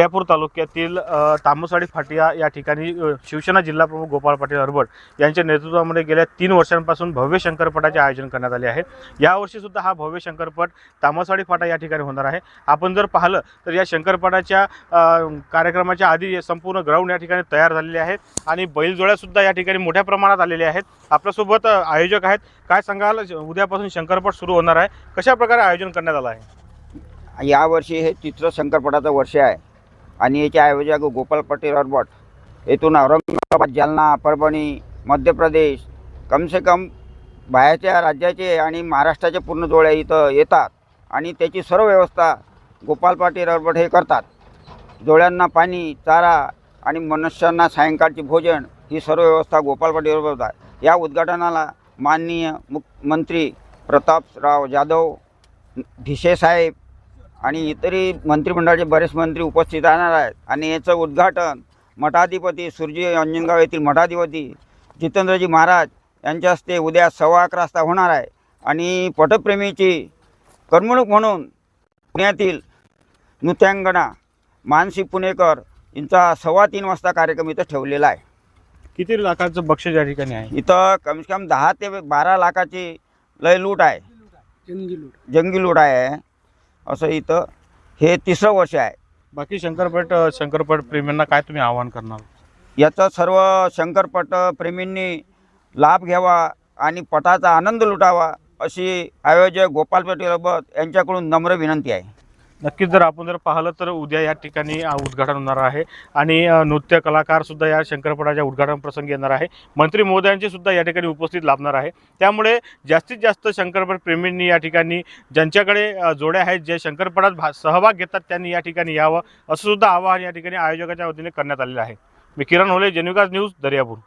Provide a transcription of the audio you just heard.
दर्यापूर तालुक्यातील तामसवाडी फाटिया या ठिकाणी शिवसेना जिल्हाप्रमुख गोपाळ पाटील हरबट यांच्या नेतृत्वामध्ये गेल्या 3 वर्षांपासून भव्य शंकरपटाचे आयोजन करण्यात आले आहे। यावर्षी सुद्धा हा भव्य शंकरपट तामसवाडी फाटा या ठिकाणी होणार आहे। आपण जर पाहिलं तर या शंकरपटाच्या कार्यक्रमाच्या आधी संपूर्ण ग्राउंड या ठिकाणी तयार झालेले आहे आणि बैलजोड्या सुद्धा या ठिकाणी मोठ्या प्रमाणात आलेले आहेत। आपल्यासोबत आयोजक आहेत, काय सांगाल, उद्यापासून शंकरपट सुरू होणार आहे, कशा प्रकारे आयोजन करण्यात आलं आहे? यावर्षी हे तिसरं शंकरपटाचं वर्ष आहे आणि याचे आयोजक गोपाळ पाटील हरबट येथून औरंगाबाद, जालना, परभणी, मध्य प्रदेश, कम से कम बाहेरच्या राज्याचे आणि महाराष्ट्राचे पूर्ण जोड्या इथं येतात आणि त्याची सर्व व्यवस्था गोपाळ पाटील हरबट हे करतात। जोड्यांना पाणी, चारा आणि मनुष्यांना सायंकाळचे भोजन ही सर्व व्यवस्था गोपाळ पाटील हरबट आहे। या उद्घाटनाला माननीय मुख्यमंत्री प्रतापराव जाधव, ढिसे साहेब आणि इतरही मंत्रिमंडळाचे बरेच मंत्री उपस्थित राहणार आहेत आणि याचं उद्घाटन मठाधिपती सुरजी अंजनगाव येथील मठाधिपती जितेंद्रजी महाराज यांच्या हस्ते उद्या 11:15 वाजता होणार आहे। आणि पटप्रेमीची करमणूक म्हणून पुण्यातील नृत्यांगना मानसी पुणेकर यांचा 3:15 वाजता कार्यक्रम इथं ठेवलेला आहे। किती लाखाचं बक्षीस या ठिकाणी आहे? इथं कमीत कमी 10 ते 12 लाखाची लय लूट आहे, जंगी लूट आहे। असं इथं हे तिसरं वर्ष आहे। बाकी शंकरपट प्रेमींना काय तुम्ही आवाहन करणार? याचा सर्व शंकरपट प्रेमींनी लाभ घ्यावा आणि पटाचा आनंद लुटावा अशी आयोजक गोपाळ पाटील हरबट यांच्याकडून नम्र विनंती आहे। नक्कीच जर आपण पाहिलं तर उद्या या ठिकाणी उद्घाटन होणार आहे आणि नृत्य कलाकार सुद्धा या शंकरपटाच्या उद्घाटन प्रसंगी येणार आहे। मंत्री महोदयांची सुद्धा या ठिकाणी उपस्थित लाभणार आहे। त्यामुळे जास्तीत जास्त शंकरपट प्रेमींनी या ठिकाणी, ज्यांच्याकडे जोड्या आहेत, जे शंकरपटात सहभाग घेतात, त्यांनी या ठिकाणी यावं असं सुद्धा आवाहन या ठिकाणी आयोजकाच्या वतीने करण्यात आलेलं आहे। मी किरण होले, जनविकास न्यूज, दर्यापूर।